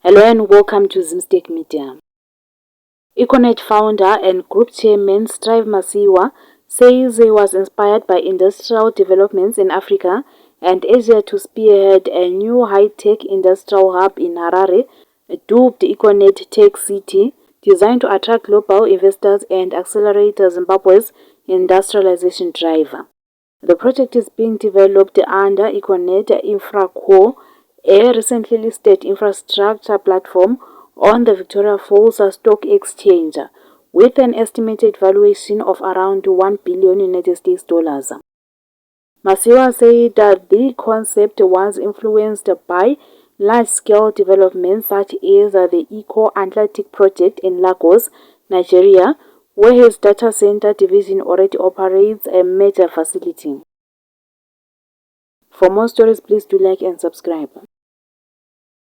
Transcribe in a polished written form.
Hello and welcome to Zimstek Media. Econet founder and group chairman Strive Masiyiwa says he was inspired by industrial developments in Africa and Asia to spearhead a new high-tech industrial hub in Harare, dubbed Econet Tech City, designed to attract global investors and accelerate Zimbabwe's industrialization drive. The project is being developed under Econet Infracore, a recently listed infrastructure platform on the Victoria Falls Stock Exchange, with an estimated valuation of around $1 billion United States dollars. Masiyiwa said that the concept was influenced by large-scale developments such as the Eco Atlantic project in Lagos, Nigeria, where his data center division already operates a major facility. For more stories, please do like and subscribe.